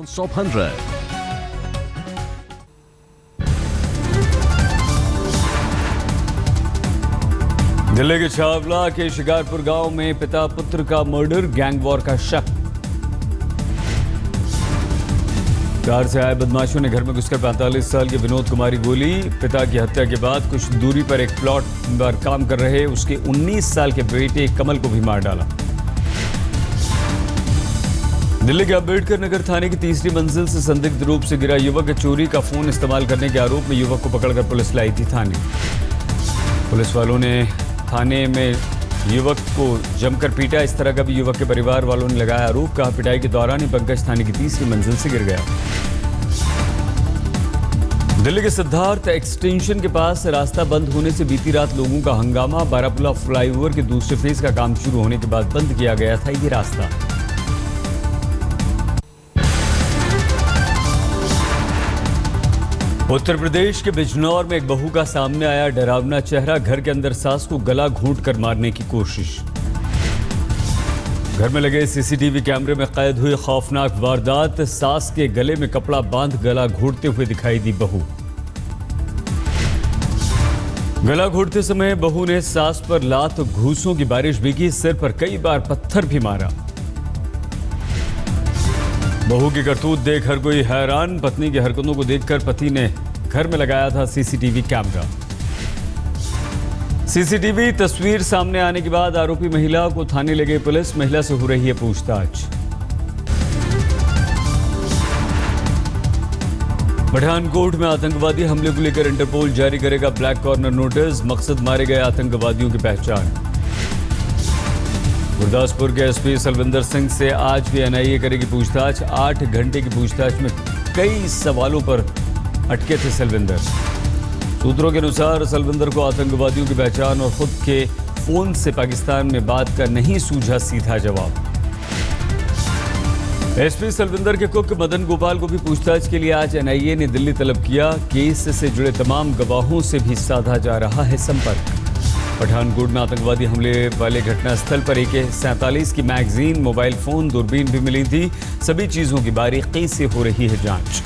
Non-stop 100. Delhi के छावला के शिकारपुर गांव में पिता पुत्र का मर्डर, गैंग वॉर का शक। कार से आए बदमाशों ने घर में घुसकर 45 साल के विनोद कुमारी गोली। पिता की हत्या के बाद कुछ दूरी पर एक प्लॉट पर काम कर रहे उसके 19 साल के बेटे कमल को भी मार डाला। दिल्ली के अम्बेडकर नगर थाने की तीसरी मंजिल से संदिग्ध रूप से गिरा युवक, चोरी का फोन इस्तेमाल करने के आरोप में युवक को पकड़कर पुलिस लाई थी थाने। पुलिस वालों ने थाने में युवक को जमकर पीटा। इस तरह का भी युवक के परिवार वालों ने लगाया आरोप। कहा पिटाई के दौरान ही पंकज थाने की तीसरी मंजिल से गिर गया। दिल्ली के सिद्धार्थ एक्सटेंशन के पास रास्ता बंद होने से बीती रात लोगों का हंगामा। बारापुला फ्लाईओवर के दूसरे फेज का काम शुरू होने के बाद बंद किया गया था ये रास्ता। उत्तर प्रदेश के बिजनौर में एक बहू का सामने आया डरावना चेहरा। घर के अंदर सास को गला घोंटकर मारने की कोशिश। घर में लगे सीसीटीवी कैमरे में कैद हुई खौफनाक वारदात। सास के गले में कपड़ा बांध गला घोंटते हुए दिखाई दी बहू। गला घोंटते समय बहू ने सास पर लात घूसों की बारिश भी की। सिर पर कई बार पत्थर भी मारा। बहू की करतूत देख हर कोई हैरान। पत्नी की हरकतों को देखकर पति ने घर में लगाया था सीसीटीवी कैमरा। सीसीटीवी तस्वीर सामने आने के बाद आरोपी महिला को थाने ले गई पुलिस। महिला से हो रही है पूछताछ। पठानकोट में आतंकवादी हमले को लेकर इंटरपोल जारी करेगा ब्लैक कॉर्नर नोटिस। मकसद मारे गए आतंकवादियों की पहचान। गुरदासपुर के एसपी सलविंदर सिंह से आज भी एनआईए करेगी पूछताछ। 8 घंटे की पूछताछ में कई सवालों पर अटके थे सलविंदर। सूत्रों के अनुसार सलविंदर को आतंकवादियों की पहचान और खुद के फोन से पाकिस्तान में बात का नहीं सूझा सीधा जवाब। एसपी सलविंदर के कुक मदन गोपाल को भी पूछताछ के लिए आज एनआईए ने दिल्ली तलब किया। केस से जुड़े तमाम गवाहों से भी साधा जा रहा है संपर्क। पठानकोट में आतंकवादी हमले वाले घटनास्थल पर AK-47 की मैगजीन, मोबाइल फोन, दूरबीन भी मिली थी। सभी चीजों की बारीकी से हो रही है जांच।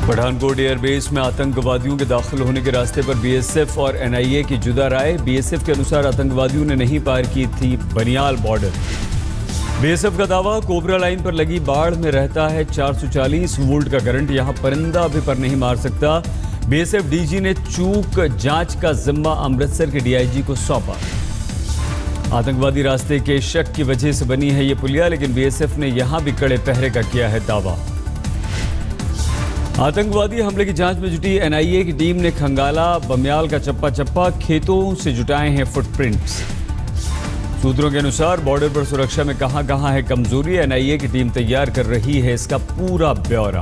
पठानकोट एयरबेस में आतंकवादियों के दाखिल होने के रास्ते पर बीएसएफ और एनआईए की जुदा राय। बीएसएफ के अनुसार आतंकवादियों ने नहीं पार की थी बनियाल बॉर्डर। बीएसएफ का दावा, कोबरा लाइन पर लगी बाढ़ में रहता है 440 वोल्ट का करंट। यहां परिंदा भी पर नहीं मार सकता। बीएसएफ डीजी ने चूक जांच का जिम्मा अमृतसर के डीआईजी को सौंपा। आतंकवादी रास्ते के शक की वजह से बनी है ये पुलिया, लेकिन बीएसएफ ने यहां भी कड़े पहरे का किया है दावा। आतंकवादी हमले की जांच में जुटी एनआईए की टीम ने खंगाला बमियाल का चप्पा चप्पा। खेतों से जुटाए हैं फुटप्रिंट्स। सूत्रों के अनुसार बॉर्डर पर सुरक्षा में कहां है कमजोरी, एनआईए की टीम तैयार कर रही है इसका पूरा ब्यौरा।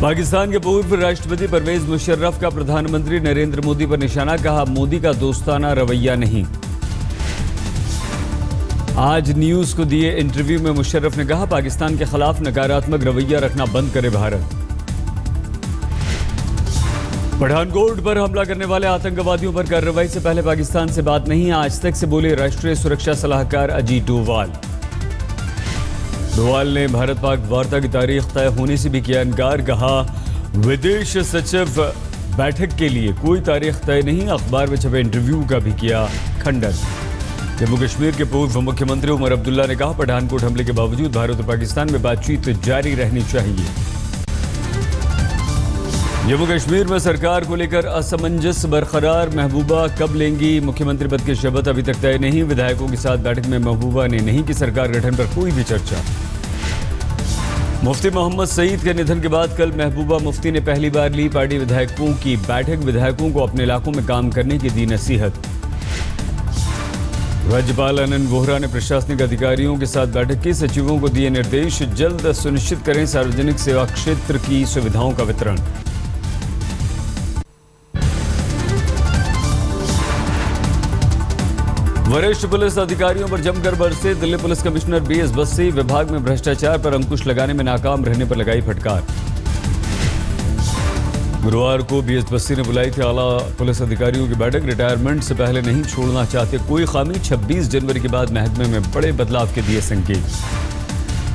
पाकिस्तान के पूर्व राष्ट्रपति परवेज मुशर्रफ का प्रधानमंत्री नरेंद्र मोदी पर निशाना। कहा मोदी का दोस्ताना रवैया नहीं। आज न्यूज को दिए इंटरव्यू में मुशर्रफ ने कहा पाकिस्तान के खिलाफ नकारात्मक रवैया रखना बंद करे भारत। पठानकोट पर हमला करने वाले आतंकवादियों पर कार्रवाई से पहले पाकिस्तान से बात नहीं, आज तक से बोले राष्ट्रीय सुरक्षा सलाहकार अजीत डोवाल। डोवाल ने भारत पाक वार्ता की तारीख तय होने से भी किया इनकार। कहा विदेश सचिव बैठक के लिए कोई तारीख तय नहीं। अखबार में छपे इंटरव्यू का भी किया खंडन। जम्मू कश्मीर के पूर्व मुख्यमंत्री उमर अब्दुल्ला ने कहा पठानकोट हमले के बावजूद भारत और पाकिस्तान में बातचीत जारी रहनी चाहिए। जम्मू कश्मीर में सरकार को लेकर असमंजस बरकरार। महबूबा कब लेंगी मुख्यमंत्री पद की शपथ, अभी तक तय नहीं। विधायकों के साथ बैठक में महबूबा ने नहीं की सरकार गठन पर कोई भी चर्चा। मुफ्ती मोहम्मद सईद के निधन के बाद कल महबूबा मुफ्ती ने पहली बार ली पार्टी विधायकों की बैठक। विधायकों को अपने इलाकों में काम करने की दी नसीहत। राज्यपाल आनंद वोहरा ने प्रशासनिक अधिकारियों के साथ बैठक की। सचिवों को दिए निर्देश, जल्द सुनिश्चित करें सार्वजनिक सेवा क्षेत्र की सुविधाओं का वितरण। वरिष्ठ पुलिस अधिकारियों पर जमकर बरसे Delhi police commissioner BS Bassi. विभाग में भ्रष्टाचार पर अंकुश लगाने में नाकाम रहने पर लगाई फटकार। गुरुवार को बीएस बस्ती ने बुलाई थी आला पुलिस अधिकारियों की बैठक। रिटायरमेंट से पहले नहीं छोड़ना चाहते कोई खामी। 26 जनवरी के बाद महकमे में बड़े बदलाव के दिए संकेत।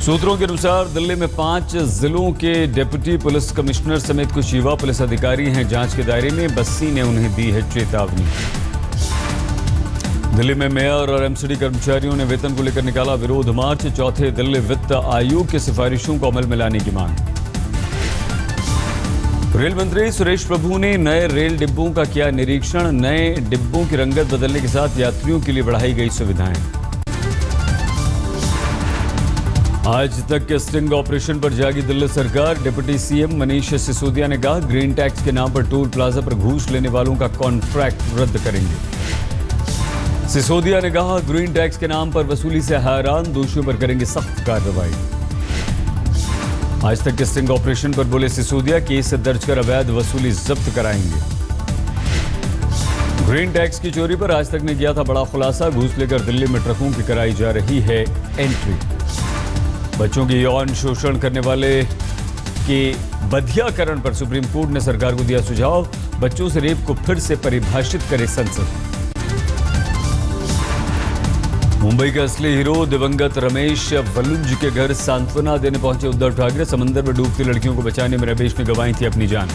सूत्रों के अनुसार दिल्ली में 5 जिलों के डिप्टी पुलिस कमिश्नर समेत कुछ युवा पुलिस अधिकारी हैं जांच के दायरे में। बस्सी ने उन्हें दी है चेतावनी। दिल्ली में मेयर और एमसीडी कर्मचारियों ने वेतन को लेकर निकाला विरोध मार्च। चौथे दिल्ली वित्त आयोग की सिफारिशों को अमल में लाने की मांग। रेल मंत्री सुरेश प्रभु ने नए रेल डिब्बों का किया निरीक्षण। नए डिब्बों की रंगत बदलने के साथ यात्रियों के लिए बढ़ाई गई सुविधाएं। आज तक के स्टिंग ऑपरेशन पर जागी दिल्ली सरकार। डिप्टी सीएम मनीष सिसोदिया ने कहा ग्रीन टैक्स के नाम पर टोल प्लाजा पर घूस लेने वालों का कॉन्ट्रैक्ट रद्द करेंगे। सिसोदिया ने कहा ग्रीन टैक्स के नाम पर वसूली से हैरान, दोषियों पर करेंगे सख्त कार्रवाई। आज तक के स्टिंग ऑपरेशन पर बोले सिसोदिया केस दर्ज कर अवैध वसूली जब्त कराएंगे। ग्रीन टैक्स की चोरी पर आज तक ने किया था बड़ा खुलासा। घूस लेकर दिल्ली में ट्रकों की कराई जा रही है एंट्री। बच्चों के यौन शोषण करने वाले के बधियाकरण पर सुप्रीम कोर्ट ने सरकार को दिया सुझाव। बच्चों से रेप को फिर से परिभाषित करे संसद। मुंबई के असली हीरो दिवंगत रमेश वलुंज के घर सांत्वना देने पहुंचे उद्धव ठाकरे। समंदर में डूबती लड़कियों को बचाने में रमेश ने गंवाई थी अपनी जान।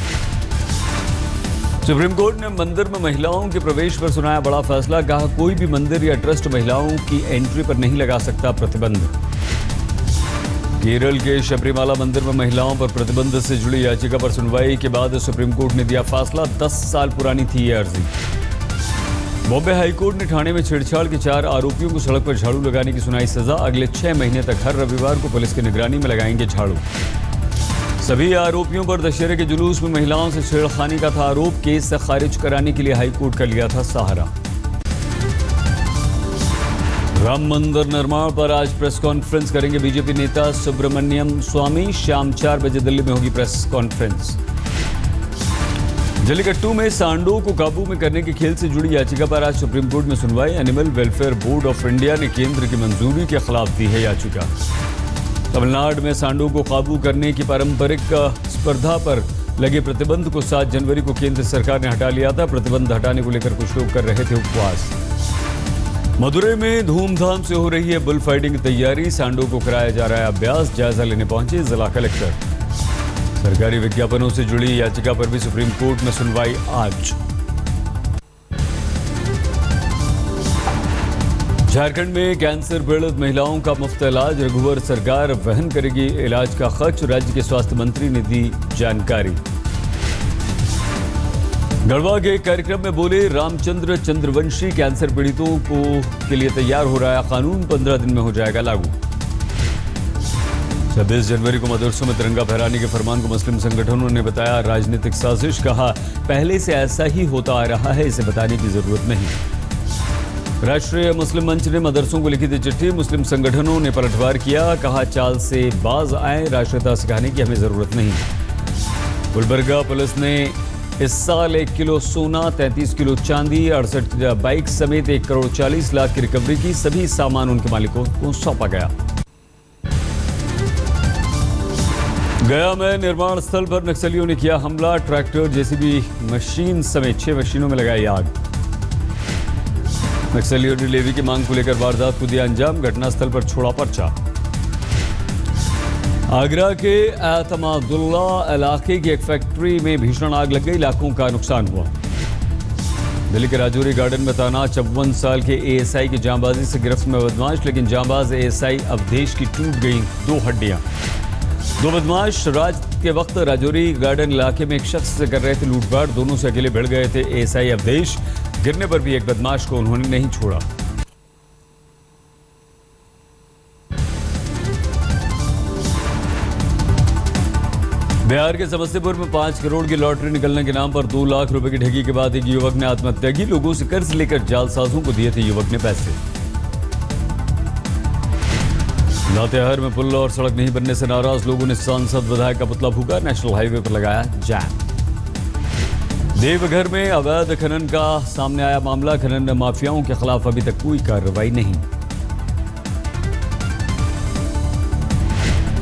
सुप्रीम कोर्ट ने मंदिर में महिलाओं के प्रवेश पर सुनाया बड़ा फैसला। कहा कोई भी मंदिर या ट्रस्ट महिलाओं की एंट्री पर नहीं लगा सकता प्रतिबंध। केरल के शबरीमाला मंदिर में महिलाओं पर प्रतिबंध से जुड़ी याचिका पर सुनवाई के बाद सुप्रीम कोर्ट ने दिया फैसला। 10 साल पुरानी थी यह अर्जी। बॉम्बे हाईकोर्ट ने ठाणे में छेड़छाड़ के 4 आरोपियों को सड़क पर झाड़ू लगाने की सुनाई सजा। अगले 6 महीने तक हर रविवार को पुलिस की निगरानी में लगाएंगे झाड़ू। सभी आरोपियों पर दशहरे के जुलूस में महिलाओं से छेड़खानी का था आरोप। केस से खारिज कराने के लिए हाईकोर्ट का लिया था सहारा। राम मंदिर निर्माण पर आज प्रेस कॉन्फ्रेंस करेंगे बीजेपी नेता सुब्रमण्यम स्वामी। शाम 4 बजे दिल्ली में होगी प्रेस कॉन्फ्रेंस। जल्लीकट्टू में सांडों को काबू में करने के खेल से जुड़ी याचिका पर आज सुप्रीम कोर्ट में सुनवाई। Animal welfare board of India ने केंद्र की मंजूरी के खिलाफ दी है याचिका। तमिलनाडु में सांडों को काबू करने की पारंपरिक स्पर्धा पर लगे प्रतिबंध को 7 जनवरी को केंद्र सरकार ने हटा लिया था। प्रतिबंध हटाने को लेकर कुछ लोग कर रहे थे उपवास। मदुरई में धूमधाम से हो रही है बुल फाइटिंग की तैयारी। सांडों को कराया जा रहा है अभ्यास। जायजा लेने पहुंचे जिला कलेक्टर। सरकारी विज्ञापनों से जुड़ी याचिका पर भी सुप्रीम कोर्ट में सुनवाई आज। झारखंड में कैंसर पीड़ित महिलाओं का मुफ्त इलाज। रघुवर सरकार वहन करेगी इलाज का खर्च। राज्य के स्वास्थ्य मंत्री ने दी जानकारी। गढ़वा के कार्यक्रम में बोले रामचंद्र चंद्रवंशी कैंसर पीड़ितों के लिए तैयार हो रहा है कानून। 15 दिन में हो जाएगा लागू। 26 जनवरी को मदरसों में तिरंगा फहराने के फरमान को मुस्लिम संगठनों ने बताया राजनीतिक साजिश। कहा पहले से ऐसा ही होता आ रहा है, इसे बताने की जरूरत नहीं। राष्ट्रीय मुस्लिम मंच ने मदरसों को लिखी थी चिट्ठी। मुस्लिम संगठनों ने पलटवार किया। कहा चाल से बाज आए, राष्ट्रीयता सिखाने की हमें जरूरत नहीं। गुलबर्गा पुलिस ने इस साल 1 किलो सोना, 33 किलो चांदी, 68 बाइक समेत 1 करोड़ 40 लाख की रिकवरी की। सभी सामान उनके मालिकों को सौंपा गया। गया में निर्माण स्थल पर नक्सलियों ने किया हमला। ट्रैक्टर, जेसीबी मशीन समेत 6 मशीनों में लगाई आग। नक्सलियों ने लेवी की मांग को लेकर वारदात को दिया अंजाम। घटनास्थल पर छोड़ा पर्चा। आगरा के एतमादुल्ला इलाके की एक फैक्ट्री में भीषण आग लग गई। लाखों का नुकसान हुआ। दिल्ली के राजौरी गार्डन में तैनात 54 साल के एएसआई की जांबाजी से गिरफ्त में बदमाश। लेकिन जांबाज एएसआई अवधेश की टूट गई 2 हड्डियां। 2 बदमाश रात के वक्त राजौरी गार्डन इलाके में एक शख्स से कर रहे थे लूटपाट। दोनों से अकेले भिड़ गए थे एएसआई अवधेश। गिरने पर भी एक बदमाश को उन्होंने नहीं छोड़ा। बिहार के समस्तीपुर में 5 करोड़ की लॉटरी निकलने के नाम पर 2 लाख रुपए की ठगी के बाद एक युवक ने आत्महत्या की। लोगों से कर्ज लेकर जालसाजों को दिए थे युवक ने पैसे। लातेहार में पुल और सड़क नहीं बनने से नाराज लोगों ने सांसद विधायक का पुतला फूका। नेशनल हाईवे पर लगाया जाम। देवघर में अवैध खनन का सामने आया मामला। खनन माफियाओं के खिलाफ अभी तक कोई कार्रवाई नहीं।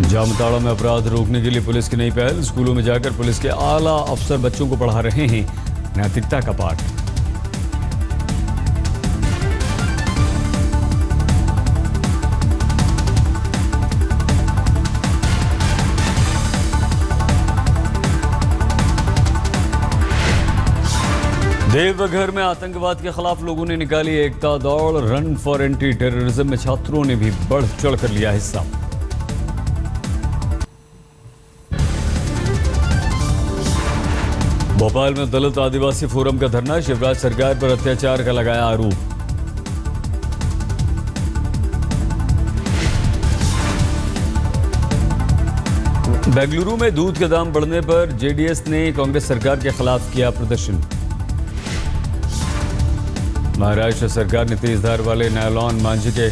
जामताड़ा में अपराध रोकने के लिए पुलिस की नई पहल। स्कूलों में जाकर पुलिस के आला अफसर बच्चों को पढ़ा रहे हैं नैतिकता का पाठ। देवघर में आतंकवाद के खिलाफ लोगों ने निकाली एकता दौड़। रन फॉर एंटी टेररिज्म में छात्रों ने भी बढ़ चढ़कर लिया हिस्सा। भोपाल में दलित आदिवासी फोरम का धरना। शिवराज सरकार पर अत्याचार का लगाया आरोप। बेंगलुरु में दूध के दाम बढ़ने पर जेडीएस ने कांग्रेस सरकार के खिलाफ किया प्रदर्शन। महाराष्ट्र सरकार ने तेज धार वाले नायलॉन मांझे के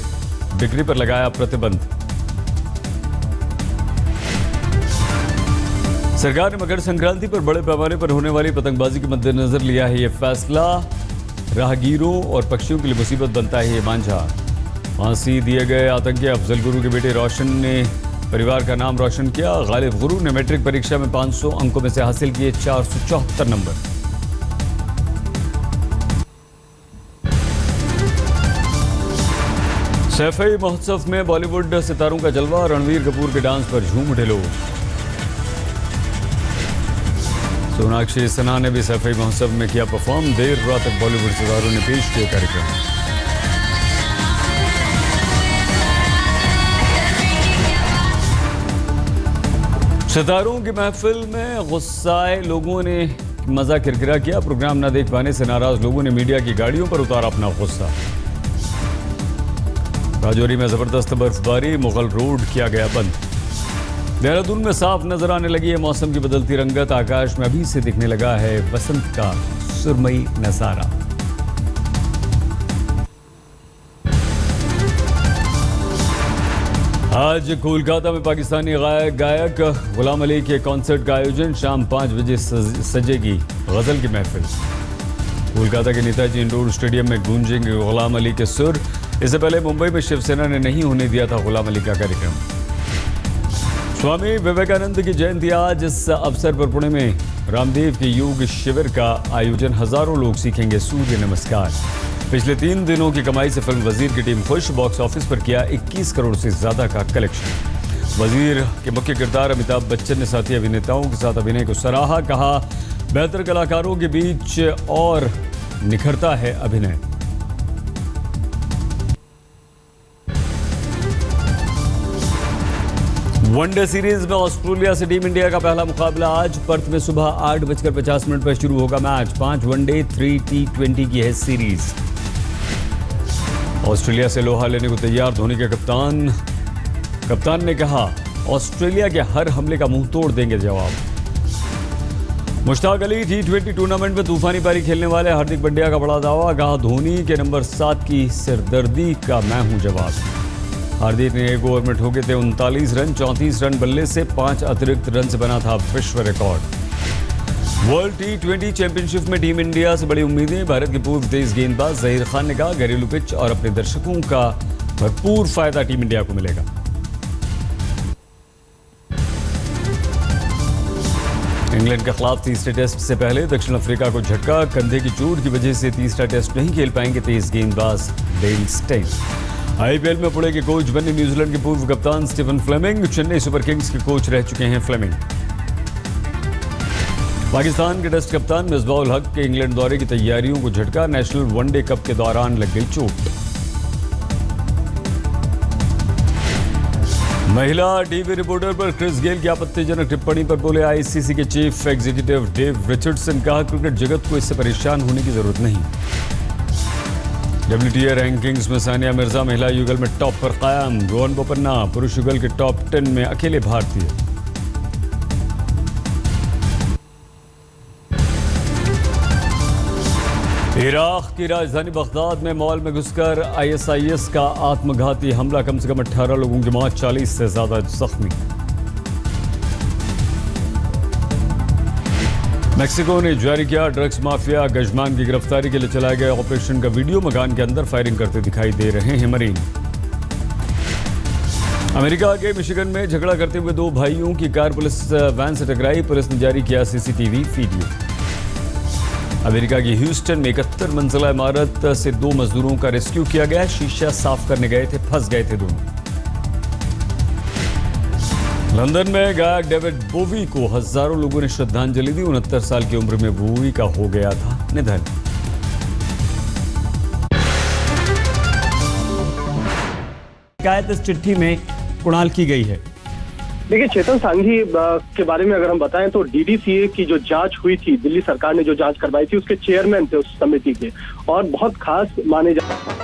बिक्री पर लगाया प्रतिबंध। सरकार ने मकर संक्रांति पर बड़े पैमाने पर होने वाली पतंगबाजी के मद्देनजर लिया है यह फैसला। राहगीरों और पक्षियों के लिए मुसीबत बनता है ये मांझा। फांसी दिए गए आतंकी अफजल गुरु के बेटे रोशन ने परिवार का नाम रोशन किया। गालिब गुरु ने मैट्रिक परीक्षा में 500 अंकों में से हासिल किए 474 नंबर। सैफई महोत्सव में बॉलीवुड सितारों का जलवा। रणवीर कपूर के डांस पर झूम उठे लोग। सोनाक्षी सिन्हा ने भी सैफई महोत्सव में किया परफॉर्म। देर रात तक बॉलीवुड सितारों ने पेश किए कार्यक्रम। सितारों की महफिल में गुस्साए लोगों ने मजा किरकिरा किया। प्रोग्राम न देख पाने से नाराज लोगों ने मीडिया की गाड़ियों पर उतारा अपना गुस्सा। राजौरी में जबरदस्त बर्फबारी। मुगल रोड किया गया बंद। देहरादून में साफ नजर आने लगी है मौसम की बदलती रंगत। आकाश में अभी से दिखने लगा है बसंत का सुरमई नजारा। आज कोलकाता में पाकिस्तानी गायक गुलाम अली के कॉन्सर्ट का आयोजन। शाम 5 बजे सजेगी गजल की महफिल। कोलकाता के नेताजी इंडोर स्टेडियम में गूंजेंगे गुलाम अली के सुर। इससे पहले मुंबई में शिवसेना ने नहीं होने दिया था गुलाम अली का कार्यक्रम। स्वामी विवेकानंद की जयंती आज। इस अवसर पर पुणे में रामदेव के योग शिविर का आयोजन। हजारों लोग सीखेंगे सूर्य नमस्कार। पिछले 3 दिनों की कमाई से फिल्म वजीर की टीम खुश। बॉक्स ऑफिस पर किया 21 करोड़ से ज्यादा का कलेक्शन। वजीर के मुख्य किरदार अमिताभ बच्चन ने साथी अभिनेताओं के साथ अभिनय को सराहा। कहा बेहतर कलाकारों के बीच और निखरता है अभिनय। वनडे सीरीज में ऑस्ट्रेलिया से टीम इंडिया का पहला मुकाबला आज। पर्थ में सुबह 8:50 पर शुरू होगा मैच। 5 वनडे 3 T20 की है सीरीज। ऑस्ट्रेलिया से लोहा लेने को तैयार धोनी के कप्तान ने कहा ऑस्ट्रेलिया के हर हमले का मुंह तोड़ देंगे जवाब। मुश्ताक अली T20 टूर्नामेंट में तूफानी पारी खेलने वाले हार्दिक पांड्या का बड़ा दावा। कहा धोनी के नंबर 7 की सिरदर्दी का मैं हूं जवाब। हार्दिक ने एक ओवर में ठोके थे 39 रन। 34 रन बल्ले से 5 अतिरिक्त रन से बना था विश्व रिकॉर्ड। वर्ल्ड T20 चैंपियनशिप में टीम इंडिया से बड़ी उम्मीदें। भारत के पूर्व तेज गेंदबाज जहीर खान ने कहा घरेलू पिच और अपने दर्शकों का भरपूर फायदा टीम इंडिया को मिलेगा। इंग्लैंड के खिलाफ तीसरे टेस्ट से पहले दक्षिण अफ्रीका को झटका। कंधे की चोट की वजह से तीसरा टेस्ट नहीं खेल पाएंगे तेज गेंदबाज डेल स्टेन। आईपीएल में पुणे के कोच बने न्यूजीलैंड के पूर्व कप्तान Stephen Fleming. Chennai super kings के कोच रह चुके हैं फ्लेमिंग। पाकिस्तान के टेस्ट कप्तान मिसबाह उल हक के इंग्लैंड दौरे की तैयारियों को झटका। नेशनल वनडे कप के दौरान लग गई चोट। महिला टीवी रिपोर्टर पर क्रिस गेल की आपत्तिजनक टिप्पणी पर बोले आईसीसी के चीफ एग्जीक्यूटिव डेव रिचर्डसन। कहा क्रिकेट जगत को इससे परेशान होने की जरूरत नहीं। WTA रैंकिंग्स में सानिया मिर्जा महिला युगल में टॉप पर कायम। रोहन बोपन्ना पुरुष युगल के टॉप 10 में अकेले भारतीय। इराक की राजधानी बगदाद में मॉल में घुसकर ISIS का आत्मघाती हमला। कम से कम 18 लोगों की मौत, 40 से ज्यादा जख्मी। मेक्सिको ने जारी किया ड्रग्स माफिया गजमान की गिरफ्तारी के लिए चलाए गए ऑपरेशन का वीडियो। मकान के अंदर फायरिंग करते दिखाई दे रहे हैं मरीन। अमेरिका के मिशिगन में झगड़ा करते हुए दो भाइयों की कार पुलिस वैन से टकराई। पुलिस ने जारी किया सीसीटीवी वीडियो। अमेरिका की ह्यूस्टन में 71 मंजिला इमारत से दो मजदूरों का रेस्क्यू किया गया। शीशा साफ करने गए थे, फंस गए थे दोनों। लंदन में गायक डेविड बोवी को हजारों लोगों ने श्रद्धांजलि दी। 69 साल की उम्र में बोवी का हो गया था निधन। शिकायत इस चिट्ठी में कुणाल की गई है। देखिए, चेतन सांघी के बारे में अगर हम बताएं तो डीडीसीए की जो जांच हुई थी, दिल्ली सरकार ने जो जांच करवाई थी, उसके चेयरमैन थे उस समिति के, और बहुत खास माने जाते